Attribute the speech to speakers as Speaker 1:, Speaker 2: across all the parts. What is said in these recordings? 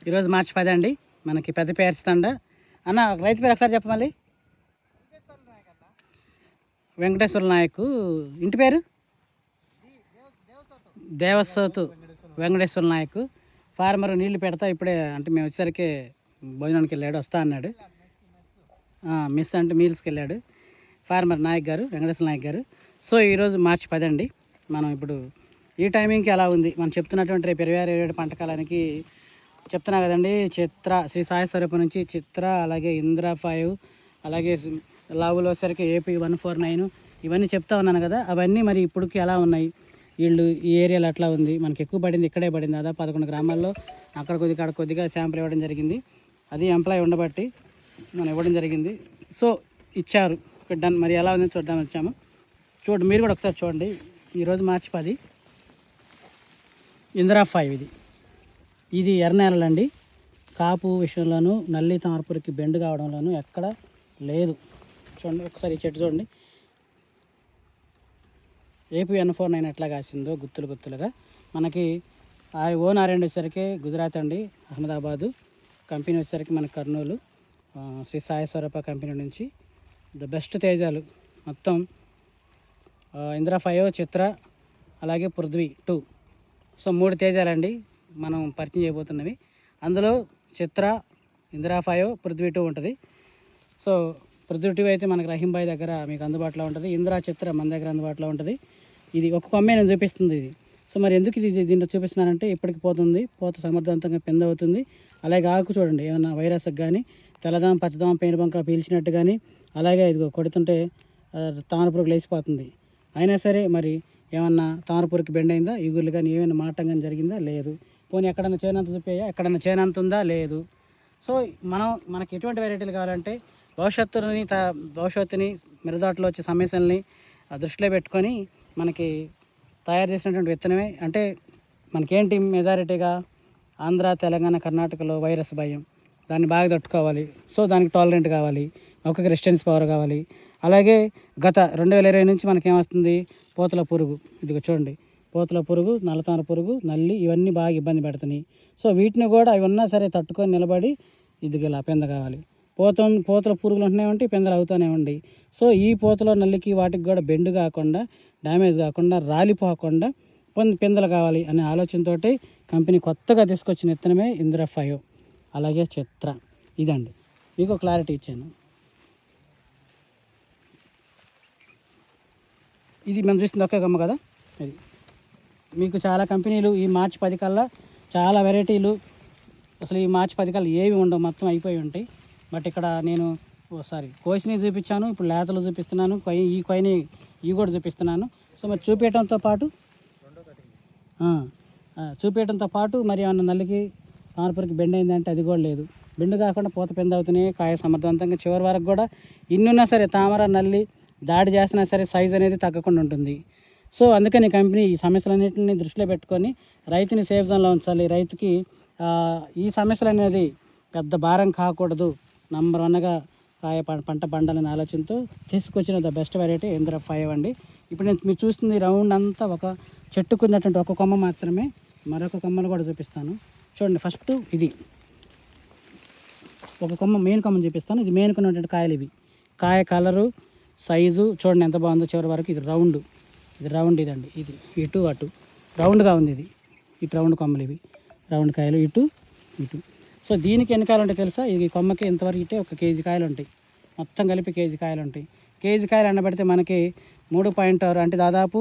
Speaker 1: ఈరోజు మార్చి 10 అండి. మనకి పెద్ద పేరుస్తండ అన్న. రైతు పేరు ఒకసారి చెప్ప మళ్ళీ. వెంకటేశ్వర నాయక్. ఇంటి పేరు దేవసోతు వెంకటేశ్వర నాయక్. ఫార్మర్ నీళ్లు పెడతా ఇప్పుడే, అంటే మేము వచ్చేసరికి భోజనానికి వెళ్ళాడు, వస్తా అన్నాడు. మిస్ అంటే మీల్స్కి వెళ్ళాడు ఫార్మర్ నాయక్ గారు, వెంకటేశ్వర నాయక్ గారు. సో ఈరోజు మార్చి 10 అండి. మనం ఇప్పుడు ఈ టైమింగ్కి ఎలా ఉంది మనం చెప్తున్నటువంటి రేపు 26-27 పంట కాలానికి చెప్తున్నా కదండి. చిత్ర శ్రీ సాయి స్వరూపం నుంచి చిత్ర, అలాగే ఇంద్ర 5, అలాగే లావులో సరికి AP 149 ఇవన్నీ చెప్తా ఉన్నాను కదా. అవన్నీ మరి ఇప్పటికి ఎలా ఉన్నాయి, వీళ్ళు ఈ ఏరియాలో ఎట్లా ఉంది. మనకి ఎక్కువ పడింది ఇక్కడే పడింది, దాదాపు 11 గ్రామాల్లో. అక్కడ కొద్దిగా శాంపుల్ ఇవ్వడం జరిగింది. అది ఎంప్లాయ్ ఉండబట్టి మనం ఇవ్వడం జరిగింది. సో ఇచ్చారు డన్. మరి ఎలా ఉందని చూద్దాం వచ్చాము. చూడండి, మీరు కూడా ఒకసారి చూడండి. ఈరోజు మార్చి 10, ఇందిరా 5 ఇది ఎర్రనేలండి. కాపు విషయంలోనూ నల్లి తామరపురికి బెండు కావడంలోనూ ఎక్కడ లేదు. చూడండి ఒకసారి ఈ చెట్టు చూడండి. AP 149 ఎట్లా కాసిందో గుత్తులుగా. మనకి ఓన్ R&D వచ్చేసరికి గుజరాత్ అండి, అహ్మదాబాదు. కంపెనీ వచ్చేసరికి మనకి కర్నూలు, శ్రీ సాయి స్వరూప కంపెనీ నుంచి ద బెస్ట్ తేజాలు మొత్తం. ఇందిరా 5, చిత్ర, అలాగే పృథ్వీ 2. సో 3 తేజాలండి మనం పరిచయం చేయబోతున్నవి. అందులో చిత్ర, ఇందిరా 5, పృథ్వీ 2 ఉంటుంది. సో పృథ్వీ 2 అయితే మనకి రహీంబాయి దగ్గర మీకు అందుబాటులో ఉంటుంది. ఇందిరా, చిత్ర మన దగ్గర అందుబాటులో ఉంటుంది. ఇది ఒక కొమ్మే నేను చూపిస్తుంది ఇది. సో మరి ఎందుకు ఇది దీంట్లో చూపిస్తున్నానంటే, ఇప్పటికి పోత సమర్థవంతంగా పెందవుతుంది. అలాగే ఆకు చూడండి, ఏమన్నా వైరస్కి కానీ తెల్లదాం పచ్చదాం పెయిన్ బంక పీల్చినట్టు కానీ, అలాగే ఇదిగో కొడుతుంటే తామరపురుగు లేచిపోతుంది. అయినా సరే మరి ఏమన్నా తామరపురికి బెండ్ అయిందా, ఈగుర్లు కానీ ఏమైనా మాటం కానీ జరిగిందా, లేదు. పోనీ ఎక్కడన్నా చేనంత చూపాయా, ఎక్కడన్నా చేనంత ఉందా, లేదు. సో మనకి ఎటువంటి వెరైటీలు కావాలంటే భవిష్యత్తుని మిరదాట్లో వచ్చే సమస్యల్ని దృష్టిలో పెట్టుకొని మనకి తయారు చేసినటువంటి విత్తనమే. అంటే మనకేంటి మెజారిటీగా ఆంధ్ర, తెలంగాణ, కర్ణాటకలో వైరస్ భయం, దాన్ని బాగా తట్టుకోవాలి. సో దానికి టాలరెంట్ కావాలి, ఒక రెసిస్టెన్స్ పవర్ కావాలి. అలాగే గత 2020 నుంచి మనకేమొస్తుంది, పూతల పురుగు. ఇదిగో చూడండి, పూతల పురుగు, నల్లతామర పురుగు, నల్లి ఇవన్నీ బాగా ఇబ్బంది పెడుతున్నాయి. సో వీటిని కూడా అవి ఉన్నా సరే తట్టుకొని నిలబడి ఇదిగో ఇలా పెంద కావాలి. పూతల పురుగులు ఉంటున్నాయంటే పెందలు అవుతూనే ఉండి. సో ఈ పూతలో నల్లికి వాటికి కూడా బెండు కాకుండా, డ్యామేజ్ కాకుండా, రాలిపోకుండా పెందలు కావాలి అనే ఆలోచనతోటి కంపెనీ కొత్తగా తీసుకొచ్చిన విత్తనమే ఇందిరా 5, అలాగే చిత్ర. ఇదండి మీకు క్లారిటీ ఇచ్చాను. ఇది మనం చూస్తుంది ఒకే గమ్మ కదా. ఇది మీకు చాలా కంపెనీలు ఈ మార్చి 10 కల్లా చాలా వెరైటీలు, అసలు ఈ మార్చి 10 కల్లా ఏవి ఉండవు, మొత్తం అయిపోయి ఉంటాయి. బట్ ఇక్కడ నేను ఒకసారి కోసిని చూపించాను, ఇప్పుడు లేతలు చూపిస్తున్నాను, ఈ కూడా చూపిస్తున్నాను. సో మరి చూపించడంతో పాటు మరి ఏమన్నా నల్లికి తామరపురికి బెండ్ అయిందంటే అది కూడా లేదు. బెండు కాకుండా పూత పెంద అవుతున్నాయి, కాయ సమర్థవంతంగా చివరి వరకు కూడా ఇన్ని ఉన్నా సరే తామర నల్లి దాడి చేసినా సరే సైజు అనేది తగ్గకుండా ఉంటుంది. సో అందుకని కంపెనీ ఈ సమస్యలన్నింటినీ దృష్టిలో పెట్టుకొని రైతుని సేఫ్ జోన్లో ఉంచాలి. రైతుకి ఈ సమస్యలు అనేది పెద్ద భారం కాకూడదు, నంబర్ 1గా పంట పండాలనే ఆలోచనతో తీసుకొచ్చిన ద బెస్ట్ వెరైటీ ఇందిరా 5 అండి. ఇప్పుడు మీరు చూస్తుంది రౌండ్ అంతా ఒక చెట్టుకున్నటువంటి ఒక కొమ్మ మాత్రమే. మరొక కొమ్మను కూడా చూపిస్తాను చూడండి. ఫస్ట్ ఇది ఒక కొమ్మ, మెయిన్ కొమ్మని చూపిస్తాను. ఇది మెయిన్ కొన్నటువంటి కాయలు ఇవి. కాయ కలరు, సైజు చూడండి ఎంత బాగుందో చివరి వరకు. ఇది రౌండ్ ఇదండి. ఇది ఇటు అటు రౌండ్గా ఉంది. ఇటు రౌండ్ కొమ్మలు, ఇవి రౌండ్ కాయలు, ఇటు. సో దీనికి ఎన్ని కాయలు ఉంటాయి తెలుసా? ఈ కొమ్మకి ఇంతవరకు ఇటే 1 కేజీ కాయలు ఉంటాయి. మొత్తం కలిపి కేజీ కాయలు ఉంటాయి. కేజీ కాయలు ఎండబెడితే మనకి 3.6 అంటే దాదాపు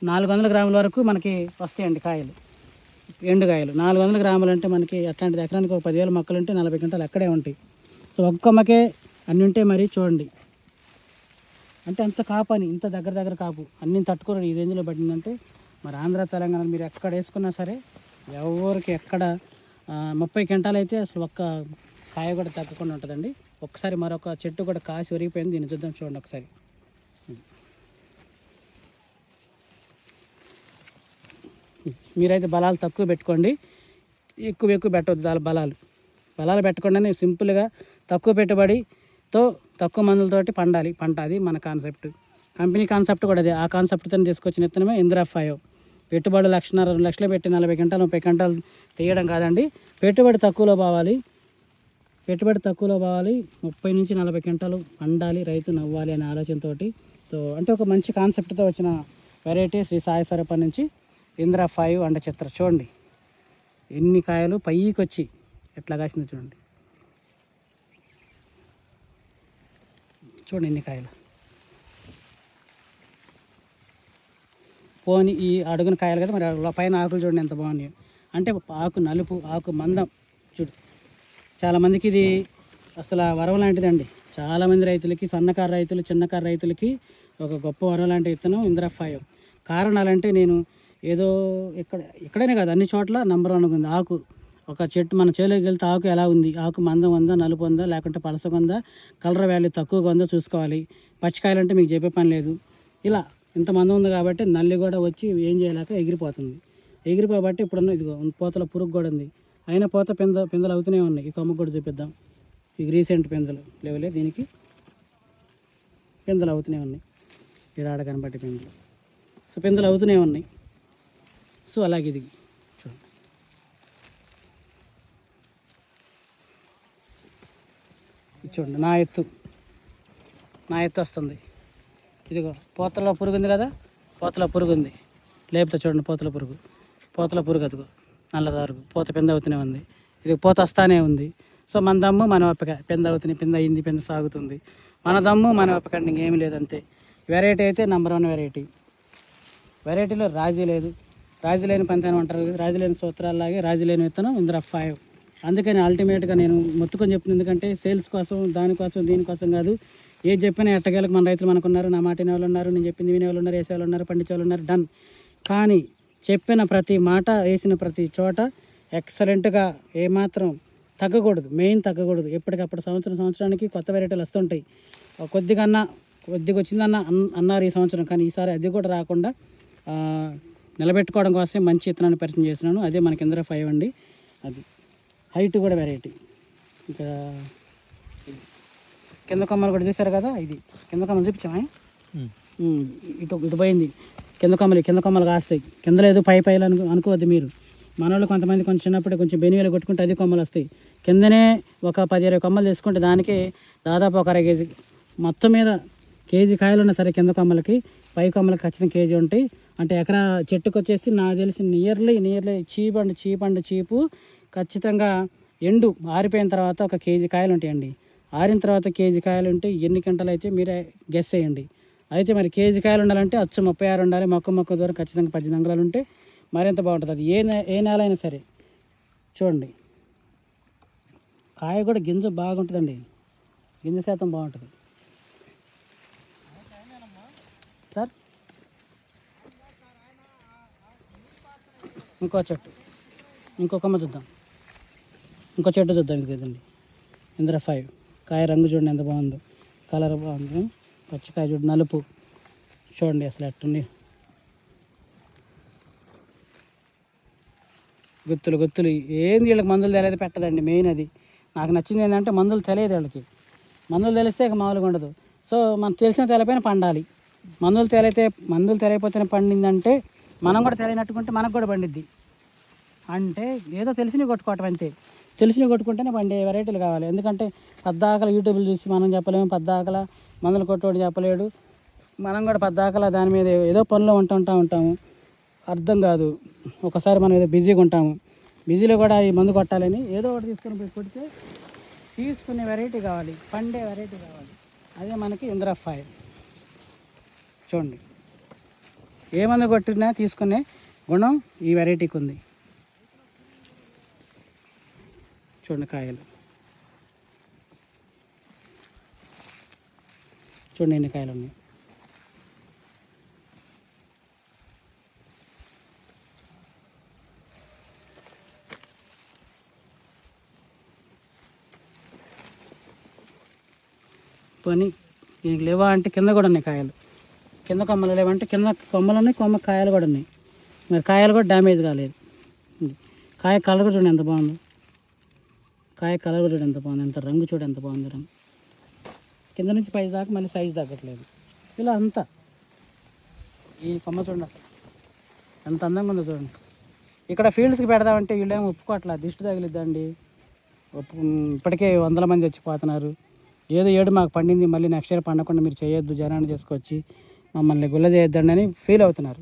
Speaker 1: 400 గ్రాముల వరకు మనకి వస్తాయండి కాయలు, ఎండుకాయలు. 400 గ్రాములు అంటే మనకి అట్లాంటిది ఎకరానికి ఒక 10,000 మొక్కలు ఉంటే 40 గంటలు అక్కడే ఉంటాయి. సో ఒక్క కొమ్మకే అన్నీ ఉంటే మరి చూడండి, అంటే అంత కాపు అని, ఇంత దగ్గర కాపు అన్నీ తట్టుకోరు ఈ రేంజ్లో పడిందంటే మరి ఆంధ్ర, తెలంగాణ మీరు ఎక్కడ వేసుకున్నా సరే ఎవరికి ఎక్కడ 30 క్వింటాలు అయితే అసలు ఒక్క కాయ కూడా తగ్గకుండా ఉంటుందండి. ఒకసారి మరొక చెట్టు కూడా కాసి ఒరిగిపోయింది, దీన్ని చూద్దాం చూడండి ఒకసారి. మీరైతే బలాలు తక్కువ పెట్టుకోండి, ఎక్కువ పెట్టవద్దు. బలాలు పెట్టకుండా సింపుల్గా తక్కువ పెట్టుబడితో తక్కువ మందులతోటి పండాలి పంట. అది మన కాన్సెప్ట్, కంపెనీ కాన్సెప్ట్ కూడా అదే. ఆ కాన్సెప్ట్తో తీసుకొచ్చిన విత్తనమే ఇందిరా 5. పెట్టుబడి 1.5 2 లక్షలు పెట్టి 40 గంటలు 30 గంటలు తీయడం కాదండి, పెట్టుబడి తక్కువలో పోవాలి. 30 నుంచి 40 క్వింటాలు పండాలి, రైతు నవ్వాలి అనే ఆలోచనతోటి. సో అంటే ఒక మంచి కాన్సెప్ట్తో వచ్చిన వెరైటీ శ్రీ సాయి స్వరూప నుంచి ఇంద్ర 5 అండ చిత్ర. చూడండి ఎన్ని కాయలు పైకి వచ్చి ఎట్లా కాసిందో చూడండి. ఎన్ని కాయలు. పోని ఈ అడుగున కాయలు కదా, మరి పైన ఆకులు చూడండి ఎంత బాగున్నాయి. అంటే ఆకు నలుపు, ఆకు మందం చూడు. చాలామందికి ఇది అసలు వరం లాంటిదండి. చాలామంది రైతులకి, సన్నకారు రైతులు, చిన్నకారు రైతులకి ఒక గొప్ప వరం లాంటి విత్తనం ఇంద్ర 5. కారణాలంటే నేను ఏదో ఇక్కడనే కాదు అన్ని చోట్ల నంబర్ 1 ఉంది. ఆకు ఒక చెట్టు మన చేలోకి వెళ్తే ఆకు ఎలా ఉంది, ఆకు మందం ఉందా, నలుపు ఉందా, లేకుంటే పలసగా ఉందా, కలర్ వాల్యూ తక్కువగా ఉందో చూసుకోవాలి. పచ్చికాయలు అంటే మీకు చెప్పే పని లేదు. ఇలా ఇంత మందం ఉంది కాబట్టి నల్లి కూడా వచ్చి ఏం చేయలేక ఎగిరిపోబట్టి ఇప్పుడున్న ఇదిగో పూతల పురుగు కూడా ఉంది. అయినా పిందెలు అవుతూనే ఉన్నాయి. ఈ కొమ్మకు కూడా చూపిద్దాం. ఇక రీసెంట్ పిందెలు లేవులే, దీనికి పిందెలు అవుతూనే ఉన్నాయి. ఈ రాడ కనబట్టి పిందెలు. సో పిందెలు అవుతూనే ఉన్నాయి. సో అలాగే ఇది చూడండి. చూడండి నా ఎత్తు వస్తుంది. ఇదిగో పూతలో పురుగు ఉంది కదా, పూతలో పురుగు ఉంది. లేకపోతే చూడండి పూతల పురుగు అదిగో నల్లదారుగు పూత పింద అవుతూనే ఉంది. ఇది పూత వస్తానే ఉంది. సో మన దమ్ము మన ఒప్పక పింద అవుతున్నాయి, పింద అయింది, పింద సాగుతుంది. మన దమ్ము మన ఒప్పకండి, ఇంకేమీ లేదు అంతే. వెరైటీ అయితే నంబర్ 1 వెరైటీలో రాజీ లేదు. రాజీ లేని పంతనం అంటారు, రాజీ లేని సూత్రాలలాగే రాజీ లేని విత్తనం ఇంద్ర 5. అందుకని అల్టిమేట్గా నేను మొత్తుకొని చెప్తుంది, ఎందుకంటే సేల్స్ కోసం, దీనికోసం కాదు. ఏది చెప్పినా ఎట్టగేలకు మన రైతులు మనకున్నారు, నా మాట వినేవాళ్ళు ఉన్నారు, నేను చెప్పింది వినేవాళ్ళు ఉన్నారు, వేసేవాళ్ళు ఉన్నారు, పండించేవాళ్ళు ఉన్నారు, డన్. కానీ చెప్పిన ప్రతి మాట, వేసిన ప్రతి చోట ఎక్సలెంట్గా ఏమాత్రం తగ్గకూడదు, మెయిన్ తగ్గకూడదు. ఎప్పటికప్పుడు సంవత్సరానికి కొత్త వెరైటీలు వస్తుంటాయి. కొద్దిగా వచ్చిందన్న అన్నారు ఈ సంవత్సరం, కానీ ఈసారి అది కూడా రాకుండా నిలబెట్టుకోవడం కోసం మంచి విత్తనాన్ని పరిచయం చేస్తున్నాను. అదే మనకి ఇంద్ర 5 అండి. అది హైట్ కూడా వెరైటీ. ఇంకా కింద కొమ్మలు కూడా చూసారు కదా, ఇది కింద కొమ్మలు చూపించామా, ఇటు పోయింది. కింద కొమ్మలు కాస్తాయి. కింద లేదు పై అనుకోవద్దు మీరు. మన వాళ్ళు కొంతమంది కొంచెం చిన్నప్పుడే కొంచెం బెనివేలు కొట్టుకుంటే అది కొమ్మలు వస్తాయి. కిందనే ఒక 10-20 కొమ్మలు తీసుకుంటే దానికి దాదాపు ఒక 1/2 కేజీ, మొత్తం మీద కేజీ కాయలు ఉన్నా సరే కింద కొమ్మలకి, పై కొమ్మలకి ఖచ్చితంగా కేజీ ఉంటాయి. అంటే ఎకరా చెట్టుకు వచ్చేసి నాకు తెలిసి నియర్లీ చీపు ఖచ్చితంగా ఎండు ఆరిపోయిన తర్వాత ఒక కేజీ కాయలు ఉంటాయండి. ఆరిన తర్వాత కేజీ కాయలు ఉంటే ఎన్ని గంటలు అయితే మీరే గెస్ చేయండి. అయితే మరి కేజీ కాయలు ఉండాలంటే అచ్చు 36 ఉండాలి. మొక్క దూరం ఖచ్చితంగా 18 అంగుళాలు ఉంటే మరింత బాగుంటుంది. అది ఏ నేల అయినా సరే. చూడండి కాయ కూడా గింజ బాగుంటుందండి, గింజ శాతం బాగుంటుంది సార్. ఇంకో చెట్టు, ఇంకో కొమ్మ చూద్దాం, ఇంకో చెట్టు చూద్దాం. ఇది కదండి ఇంద్ర 5. కాయ రంగు చూడండి ఎంత బాగుందో, కలర్ బాగుంది. పచ్చికాయ చూడండి, నలుపు చూడండి అసలు ఎట్టుంది. గుత్తులు ఏంది వీళ్ళకి మందులు తెలియదు పెట్టదండి. మెయిన్ అది నాకు నచ్చింది ఏంటంటే మందులు తెలియదు వీళ్ళకి. మందులు తెలిస్తే ఇక మామూలుగా ఉండదు. సో మనకు తెలిసిన తెలియపోయిన పండాలి. మందులు తెలియకపోతేనే పండిందంటే మనం కూడా తెలియనట్టుకుంటే మనకు కూడా పండిద్ది. అంటే ఏదో తెలిసినవి కొట్టుకోవటం అంతే. తెలిసినవి కొట్టుకుంటేనే పండే వెరైటీలు కావాలి. ఎందుకంటే పద్దాకల యూట్యూబ్లు చూసి మనం చెప్పలేము, పద్దాకల మందులు కొట్టోడు చెప్పలేడు. మనం కూడా పద్దాకల దాని మీద ఏదో పనిలో ఉంటాము, అర్థం కాదు. ఒకసారి మనం ఏదో బిజీగా ఉంటాము, బిజీలో కూడా ఈ మందు కొట్టాలని ఏదో ఒకటి తీసుకొని పోయి కొడితే తీసుకునే వెరైటీ కావాలి, పండే వెరైటీ కావాలి. అదే మనకి ఇంద్ర 5. చూడండి ఏ మందు కొట్టినా తీసుకునే గుణం ఈ వెరైటీకి ఉంది. చూడండి కాయలు చూడండి ఎన్ని కాయలు ఉన్నాయి. పోనీ దీనికి లేవా అంటే కింద కూడా ఉన్నాయి కాయలు. కింద కొమ్మలు లేవంటే కింద కొమ్మలు ఉన్నాయి, కాయలు కూడా ఉన్నాయి. మరి కాయలు కూడా డ్యామేజ్ కాలేదు. కాయ కలర్ కూడా చూడండి ఎంత బాగుందో, ఎంత రంగు చూడండి ఎంత బాగుంది. రంగు కింద నుంచి పై దాకా మళ్ళీ సైజు తగ్గట్లేదు. ఇలా అంతా ఈ కొమ్మ చూడండి అసలు ఎంత అందంగా ఉందో చూడండి. ఇక్కడ ఫీల్డ్స్కి పెడదామంటే వీళ్ళేమో ఒప్పుకోవట్లా, దిష్టి తగిలిద్దండి, ఇప్పటికే 100 మంది వచ్చిపోతున్నారు. ఏదో ఏడు మాకు పండింది, మళ్ళీ నెక్స్ట్ ఇయర్ పండకుండా మీరు చేయొద్దు, జనాన్ని తీసుకొచ్చి మమ్మల్ని గుల్ల చేయొద్దండి అని ఫీల్ అవుతున్నారు.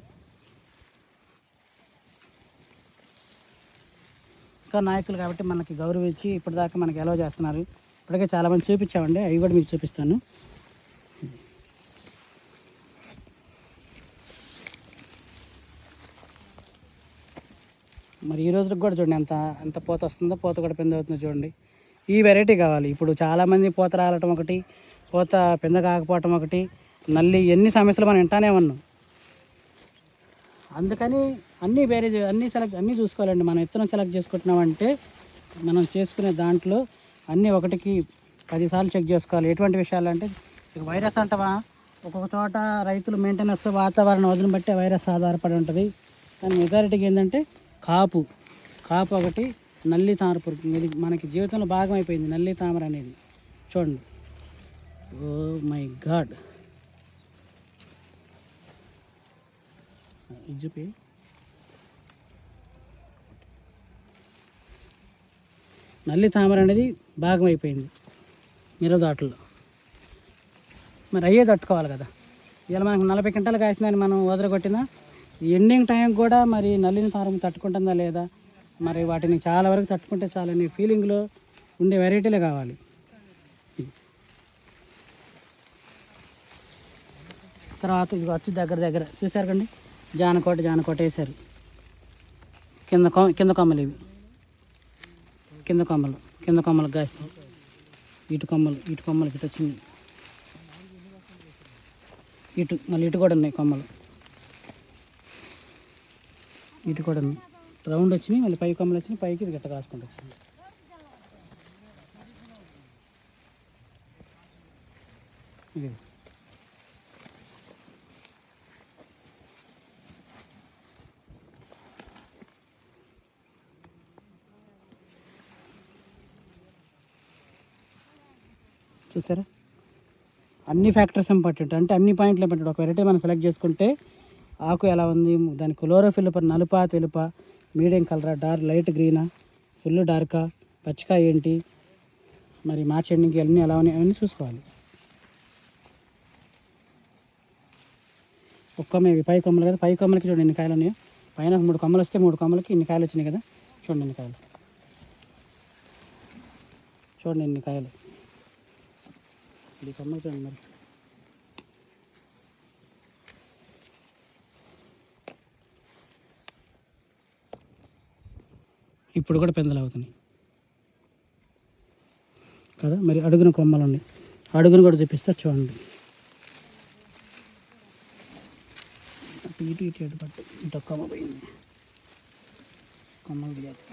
Speaker 1: ఇంకా నాయకులు కాబట్టి మనకి గౌరవించి ఇప్పటిదాకా మనకి అలౌ చేస్తున్నారు. ఇప్పటికే చాలామంది చూపించామండి, అవి కూడా మీకు చూపిస్తాను. మరి ఈ రోజుకి కూడా చూడండి ఎంత పూత వస్తుందో, పూత కూడా పింద అవుతుందో చూడండి. ఈ వెరైటీ కావాలి. ఇప్పుడు చాలామంది పూత రాలటం ఒకటి, పూత పింద కాకపోవటం ఒకటి, నల్లి, ఎన్ని సమస్యలు మనం వింటానే ఉన్నాం. అందుకని అన్నీ చూసుకోవాలండి. మనం విత్తనం సెలెక్ట్ చేసుకుంటున్నామంటే మనం చేసుకునే దాంట్లో అన్నీ 1కి 10 సార్లు చెక్ చేసుకోవాలి. ఎటువంటి విషయాలు అంటే వైరస్ అంటవా, ఒక్కొక్క చోట రైతులు మెయింటెనెన్స్, వాతావరణ వదిలిని బట్టి వైరస్ ఆధారపడి ఉంటుంది. కానీ మెజారిటీకి ఏంటంటే కాపు ఒకటి, నల్లి తామర పురుగు. ఇది మనకి జీవితంలో భాగం అయిపోయింది, నల్లి తామర అనేది. చూడండి, ఓ మై గాడ్. ఇది చూపి. నల్లి తామర అనేది భాగం అయిపోయింది మిరపతోటలో. మరి అయ్యే తట్టుకోవాలి కదా. ఇలా మనకు 40 క్వింటాలు కాసినాయని మనం వదలగొట్టినా ఎండింగ్ టైం కూడా మరి నల్లిని తామర తట్టుకుంటుందా లేదా, మరి వాటిని చాలా వరకు తట్టుకుంటే చాలని ఫీలింగ్లో ఉండే వెరైటీలే కావాలి. తర్వాత ఇది వచ్చి దగ్గర చూసారు కండి, జానకోట వేశారు. కింద కొమ్మలు ఇవి, కింద కొమ్మలు గాసి, ఇటు కొమ్మలకి ఇటు వచ్చింది, మళ్ళీ ఇటు కూడా ఉన్నాయి కొమ్మలు, ఇటు కూడా ఉన్నాయి. రౌండ్ వచ్చినాయి, మళ్ళీ పై కొమ్మలు వచ్చినాయి, పైకి ఇది గట్ట కాసుకుంటూ వచ్చింది. ఇది చూసారా, అన్ని ఫ్యాక్టర్స్ ఇంపార్టెంట్. అంటే అన్ని పాయింట్లు ఇంపార్టెంట్. ఒక వెరైటీ మనం సెలెక్ట్ చేసుకుంటే ఆకు ఎలా ఉంది, దాని క్లోరోఫిల్ నలుపా తెలుపా, మీడియం కలరా, లైట్ గ్రీనా, ఫుల్ డార్కా, పచ్చికాయ ఏంటి, మరి మార్చ్ ఎండింగ్కి అన్నీ ఎలా ఉన్నాయి అవన్నీ చూసుకోవాలి. పై కొమ్మలు కదా, పై కొమ్మలకి చూడండి ఎన్ని కాయలు ఉన్నాయో. పైన 3 కొమ్మలు వస్తే 3 కొమ్మలకి ఇన్ని కాయలు వచ్చినాయి కదా. చూడండి ఎన్ని కాయలు, చూడండి ఎన్ని కాయలు. అసలు ఈ కొమ్మలు చూడండి మరి. ఇప్పుడు కూడా పెందలు అవుతున్నాయి కదా. మరి అడుగున కొమ్మలు ఉన్నాయి, అడుగును కూడా చూపిస్తా చూడండి. ఇటు పట్టు, ఇటు కొమ్మ పోయింది, కొమ్మలు తీయాలి.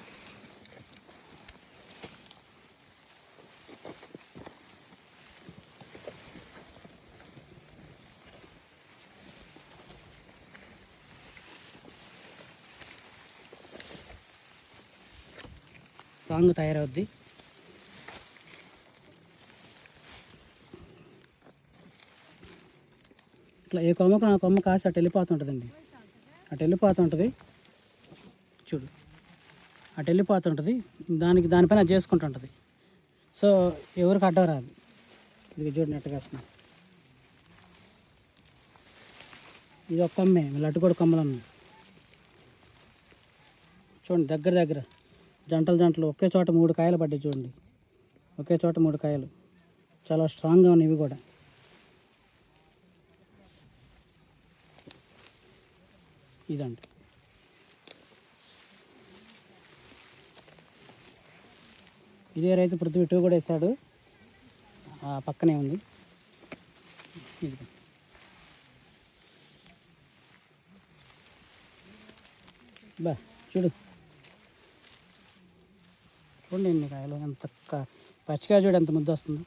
Speaker 1: స్ట్రాంగ్ తయారవుద్ది. ఇట్లా ఏ కొమ్మకు నా కొమ్మ కాసి అటు వెళ్ళిపోతుంటుందండి, చూడు, అటు వెళ్ళిపోతుంటుంది. దానిపైన చేసుకుంటుంటుంది. సో ఎవరికి అడ్డం రాదు. ఇది చూడండి ఎట్ట కాస్తుంది. ఇది ఒక కొమ్మే, మళ్ళీ అటు కూడా కొమ్మలు ఉన్నాయి చూడండి. దగ్గర జంటలు ఒకే చోట 3 కాయలు పడ్డాయి చూడండి. ఒకే చోట 3 కాయలు, చాలా స్ట్రాంగ్గా ఉన్నాయి ఇవి కూడా. ఇదండి ఇదే రైతు పృథ్వీ 2 కూడా వేసాడు, పక్కనే ఉంది. ఇది చూడు, చూడండి ఎన్ని కాయలు, ఎంత పచ్చికాయ చూడు ఎంత ముద్ద వస్తుంది.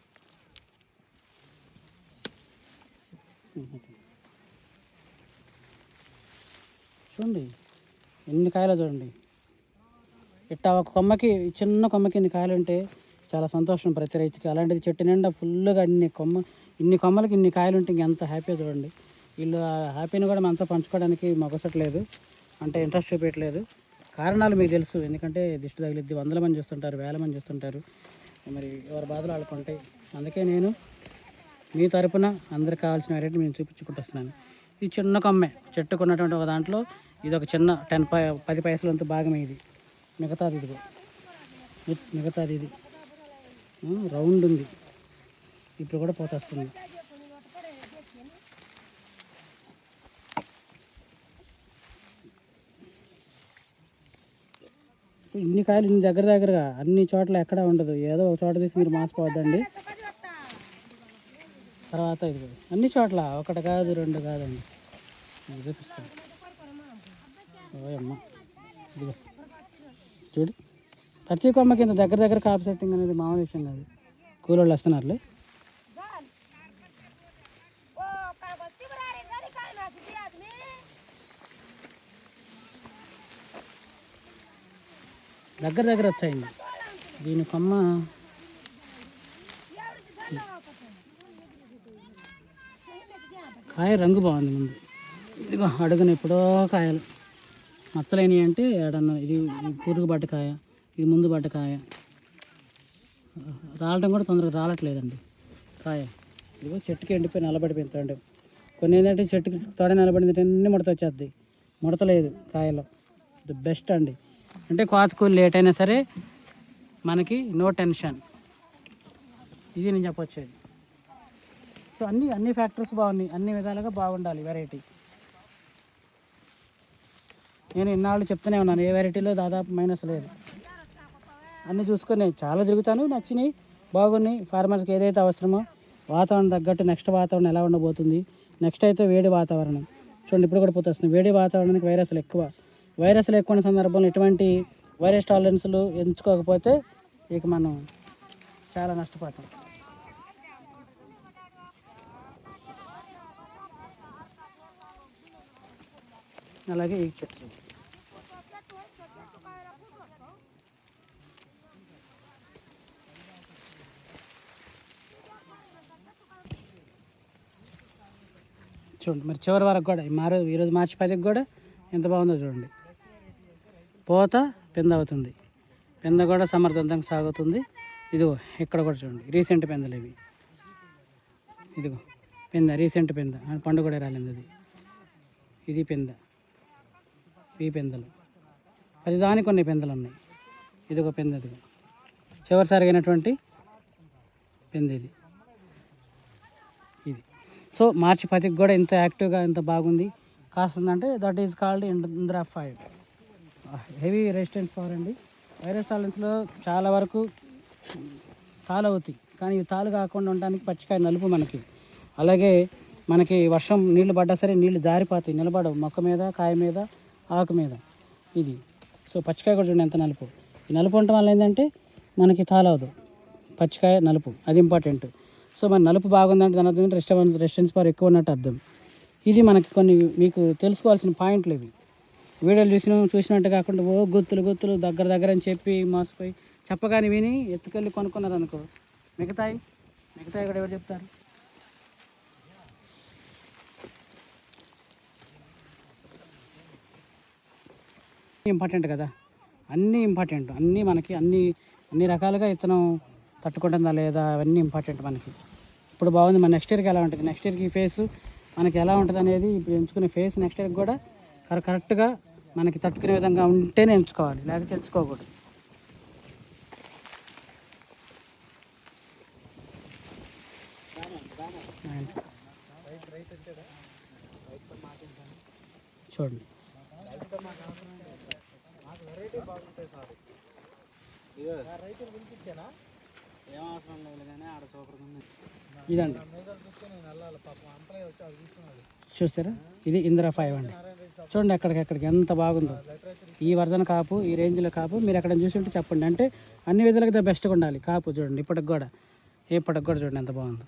Speaker 1: చూడండి ఎన్ని కాయలు చూడండి. ఇట్టా ఒక కొమ్మకి, చిన్న కొమ్మకి ఇన్ని కాయలు ఉంటే చాలా సంతోషం ప్రతి రైతుకి. అలాంటిది చెట్టు నిండా ఫుల్గా ఇన్ని కొమ్మలకి ఇన్ని కాయలు ఉంటే ఇంకెంత హ్యాపీగా చూడండి. వీళ్ళు ఆ హ్యాపీని కూడా మనతో పంచుకోవడానికి మొగసట్లేదు, అంటే ఇంట్రెస్ట్ చూపించట్లేదు. కారణాలు మీకు తెలుసు, ఎందుకంటే దిష్టి తగిలిద్ది, వందల మంది చూస్తుంటారు, వేల మంది చూస్తుంటారు, మరి ఎవరి బాధలు ఆడుకుంటాయి. అందుకే నేను మీ తరపున అందరికి కావాల్సిన వెరైటీ నేను చూపించుకుంటూ వస్తున్నాను. ఈ చిన్న కొమ్మే చెట్టుకు ఉన్నటువంటి ఒక దాంట్లో ఇది ఒక చిన్న 10 పైసలంత భాగమే ఇది. మిగతాది ఇదిగో, మిగతాది ఇది రౌండ్ ఉంది, ఇప్పుడు కూడా పోత వస్తుంది. ఇన్ని కాయలు ఇన్ని దగ్గరగా అన్ని చోట్ల ఎక్కడా ఉండదు, ఏదో ఒక చోట తీసి మీరు మోసపోవద్దండి. తర్వాత ఇది అన్ని చోట్ల ఒకటి కాదు రెండు కాదండి, చూపిస్తాను. ఓయమ్మ ఇదిగో చూడు, ప్రతి కొమ్మకి ఇంత దగ్గర కాపు సెట్టింగ్ అనేది మామూలు విషయం కాదు. కూలోళ్ళు వస్తున్నారులే. దగ్గర వచ్చాయండి. దీని కొమ్మ కాయ రంగు బాగుంది ముందు, ఇదిగో అడుగున ఎప్పుడో కాయలు మచ్చలేని అంటే ఏడన్నా ఇది పురుగు పడ్డ కాయ, ఇది ముందు పడ్డ కాయ, రాలటం కూడా తొందరగా రాలట్లేదండి కాయ. ఇదిగో చెట్టుకి ఎండిపోయి నల్లబడిపోయింది తొండ. కొన్ని ఏంటంటే చెట్టుకి తొడ నిలబడింది అన్నీ ముడత వచ్చేద్ది, ముడతలేదు కాయలో. ది బెస్ట్ అండి. అంటే కోతకు లేట్ అయినా సరే మనకి నో టెన్షన్, ఇది నేను చెప్పొచ్చేది. సో అన్ని ఫ్యాక్టర్స్ బాగున్నాయి, అన్ని విధాలుగా బాగుండాలి వెరైటీ. నేను ఇన్నాళ్ళు చెప్తూనే ఉన్నాను, ఏ వెరైటీలో దాదాపు మైనస్ లేదు. అన్నీ చూసుకొని చాలా తిరుగుతాను, నచ్చినాయి, బాగున్నాయి. ఫార్మర్స్కి ఏదైతే అవసరమో వాతావరణం తగ్గట్టు నెక్స్ట్ వాతావరణం ఎలా ఉండబోతుంది. నెక్స్ట్ అయితే వేడి వాతావరణం చూడండి, ఇప్పుడు కూడా పోతొస్తుంది. వేడి వాతావరణానికి వైరస్లు ఎక్కువ ఉన్న సందర్భంలో ఎటువంటి వైరస్ టాలరెన్స్లు ఎంచుకోకపోతే ఇక మనం చాలా నష్టపోతాం. అలాగే ఈ చెట్లు చూడండి. మరి చివరి వరకు కూడా ఈరోజు మార్చి 10కి కూడా ఎంత బాగుందో చూడండి. పూత పెంద అవుతుంది, పెంద కూడా సమర్థవంతంగా సాగుతుంది. ఇదిగో ఇక్కడ కూడా చూడండి, రీసెంట్ పెందలు ఇవి. ఇదిగో పెంద, రీసెంట్ పెంద, పండు కూడా రాలేదు అది. ఇది పెంద, ఈ పెందలు ప్రతిదానికి కొన్ని పెందలు ఉన్నాయి. ఇదిగో పెంద, ఇదిగో చివరిసారిగా అయినటువంటి పెంద ఇది. సో మార్చి 10కి కూడా ఇంత యాక్టివ్గా ఇంత బాగుంది కాస్తుందంటే దట్ ఈజ్ కాల్డ్ ఇంద్రా 5 హెవీ రెసిస్టెన్స్ పవర్ అండి. వైరస్ టాలరెన్స్లో చాలా వరకు తాలు అవుతాయి, కానీ ఇవి తాలు కాకుండా ఉండడానికి పచ్చికాయ నలుపు మనకి. అలాగే మనకి వర్షం నీళ్లు పడ్డా సరే నీళ్లు జారిపోతాయి, నిలబడవు మొక్క మీద, కాయ మీద, ఆకు మీద. ఇది సో పచ్చికాయ కూడా చూడండి ఎంత నలుపు. ఈ నలుపు ఉండటం వల్ల ఏంటంటే మనకి తాలవదు, పచ్చికాయ నలుపు, అది ఇంపార్టెంట్. సో మన నలుపు బాగుందంటే దాని అర్థం రెసిస్టెన్స్ పవర్ ఎక్కువ ఉన్నట్టు అర్థం. ఇది మనకి కొన్ని మీకు తెలుసుకోవాల్సిన పాయింట్లు ఇవి. వీడియోలు చూసినట్టు కాకుండా గుత్తులు దగ్గర అని చెప్పి మోసపోయి చెప్పగానే విని ఎత్తుకెళ్ళి కొనుక్కున్నారు అనుకో, మిగతాయి కూడా ఎవరు చెప్తారు? ఇంపార్టెంట్ కదా, అన్నీ ఇంపార్టెంట్. అన్నీ మనకి అన్ని రకాలుగా ఇతనం తట్టుకుంటుందా లేదా అవన్నీ ఇంపార్టెంట్ మనకి. ఇప్పుడు బాగుంది, మన నెక్స్ట్ ఇయర్కి ఎలా ఉంటుంది, నెక్స్ట్ ఇయర్కి ఈ ఫేస్ మనకి ఎలా ఉంటుంది అనేది ఇప్పుడు ఎంచుకునే ఫేస్ నెక్స్ట్ ఇయర్కి కూడా కరెక్ట్గా మనకి తట్టుకునే విధంగా ఉంటేనే ఎంచుకోవాలి, లేకపోతే ఎంచుకోకూడదు. చూడండి ఇదండి, చూస్తారా, ఇది ఇంద్రా 5 అండి. చూడండి ఎక్కడికి ఎంత బాగుందో ఈ వర్జన కాపు, ఈ రేంజ్లో కాపు. మీరు ఎక్కడ చూసి ఉంటే చెప్పండి. అంటే అన్ని విధాలుగా బెస్ట్గా ఉండాలి కాపు. చూడండి ఇప్పటికి కూడా చూడండి ఎంత బాగుందో.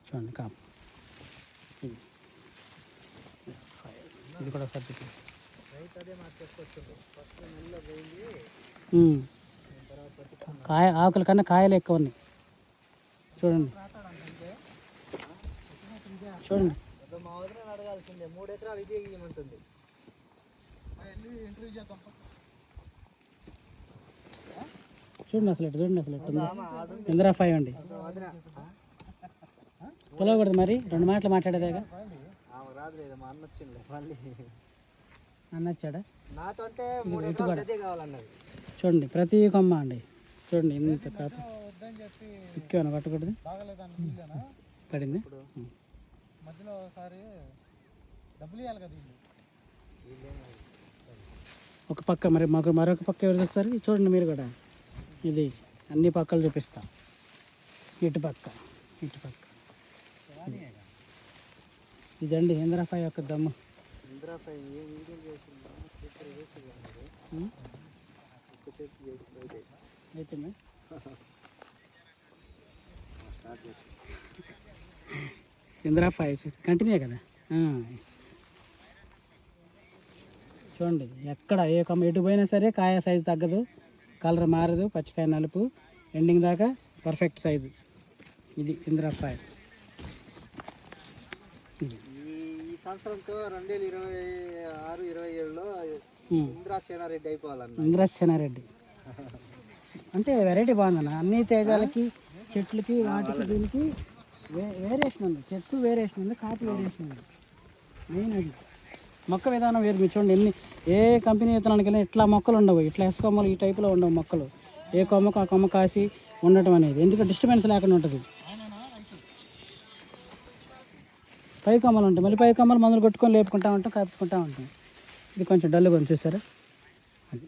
Speaker 1: చూడండి కాపు, ఇది కూడా ఒకసారి కాయ ఆకుల కన్నా కాయలు ఎక్కువ ఉన్నాయి. చూడండి చూడండి అసలు చూడండి అసలు ఇందిరా 5 అండి. పిలవకూడదు మరి, 2 మాటలు మాట్లాడేదేగా. అన్న వచ్చాడా? చూడండి ప్రతి కొమ్మ అండి, చూడండి ఇంత కాత ఇక్కేమన్నా పట్టకూడదు పడింది. ఒక పక్క మరి మాకు మరొక పక్క ఎవరు తెస్తారు చూడండి మీరు కూడా. ఇది అన్ని పక్కలు చూపిస్తాం. ఇటు పక్క ఇదండి ఇందిరా 5 యొక్క దమ్ము. అయిపోయిందా? ఇందిరా 5 వచ్చేసి కంటిన్యూ కదా. చూడండి ఎక్కడ ఏ కొమ్మ ఎటు పోయినా సరే కాయ సైజు తగ్గదు, కలర్ మారదు, పచ్చికాయ నలుపు ఎండింగ్ దాకా పర్ఫెక్ట్ సైజు. ఇది ఇందిరా 5.
Speaker 2: ఈ సంవత్సరంతో 2026-27లో ఇందిరా సేనారెడ్డి అయిపోవాలన్న.
Speaker 1: ఇందిరా సేనారెడ్డి అంటే వెరైటీ బాగుందన్న. అన్ని తేజాలకి చెట్లకి వాటికి దీనికి వేరియేషన్ ఉంది. చెట్టు వేరియేషన్ ఉంది, కాపు వేరియేషన్ ఉంది. మెయిన్ అది మొక్క విధానం వేరు. మీరు చూడండి ఎన్ని ఏ కంపెనీ విత్తనానికి వెళ్ళినా ఇట్లా మొక్కలు ఉండవు, ఇట్లా కొమ్మలు ఈ టైపులో ఉండవు మొక్కలు. ఏ కొమ్మకు ఆ కొమ్మ కాసి ఉండటం అనేది ఎందుకంటే డిస్టర్బెన్స్ లేకుండా ఉంటుంది. పై కొమ్మలు ఉంటాయి, మళ్ళీ పై కొమ్మలు మందులు కొట్టుకొని లేపుకుంటూ ఉంటాం, కలుపుకుంటూ ఉంటాం. ఇది కొంచెం డల్గా ఉంది చూసారా, అది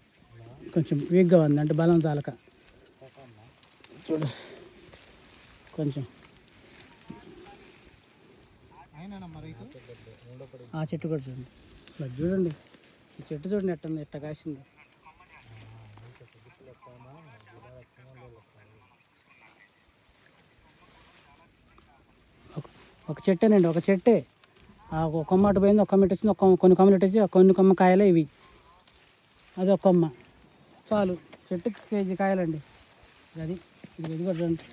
Speaker 1: కొంచెం వీక్గా ఉంది అంటే బలం చాలక. చూడ కొంచెం ఆ చెట్టు కూడా చూడండి, అసలు చూడండి ఈ చెట్టు చూడండి ఎట్టుంది, ఎట్ట కాసింది. ఒక చెట్టేనండి, ఒక చెట్టే. ఒక కొమ్మ అటు పోయింది, ఒక కొమ్మ ఇటు వచ్చింది, కొన్ని కొమ్మలు ఇటు వచ్చి కొన్ని కొమ్మ కాయలే ఇవి. అది ఒక కొమ్మ చాలు, చెట్టుకి కేజీ కాయలండి. అది ఇది కూడా చూడండి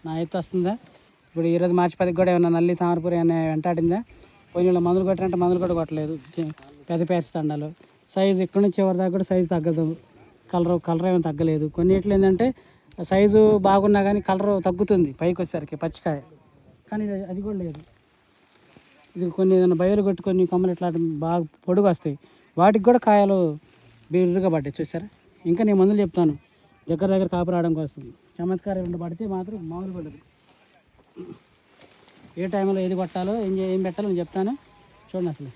Speaker 1: నా ఎత్తు వస్తుందా. ఇప్పుడు ఈరోజు మార్చి 10కి కూడా ఏమన్నా నల్లి తామరపూరి ఏమైనా వెంటాడిందా? పోయిన మందులు కొట్టారంటే మందులు కూడా కొట్టలేదు. పెద్ద తండాలు సైజు ఇక్కడి నుంచి చివరి దాకా కూడా సైజు తగ్గదు, కలర్ ఏమైనా తగ్గలేదు. కొన్నిట్లు ఏంటంటే సైజు బాగున్నా కానీ కలర్ తగ్గుతుంది పైకి వచ్చేసరికి పచ్చికాయ, కానీ అది కూడా లేదు. ఇది కొన్ని ఏదైనా బయలు కొట్టి కొన్ని కొమ్మలు ఇట్లా బాగా పొడుగు వస్తాయి, వాటికి కూడా కాయలు బిర్రుగా పడ్డాయి చూసారా. ఇంకా నేను మందులు చెప్తాను దగ్గర కాపు రావడం కోసం. చమత్కారం రెండు పడితే మాత్రం మామూలు పడదు. ఏ టైంలో ఏది కొట్టాలో ఏం పెట్టాలో నేను చెప్తాను చూడండి. అసలు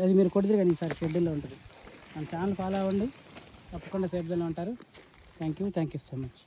Speaker 1: అది మీరు కొడితే కానీ ఈసారి షెడ్యూల్లో ఉంటుంది. మన ఛానల్ ఫాలో అవ్వండి, తప్పకుండా సేఫ్గానే ఉంటారు. Thank you so much.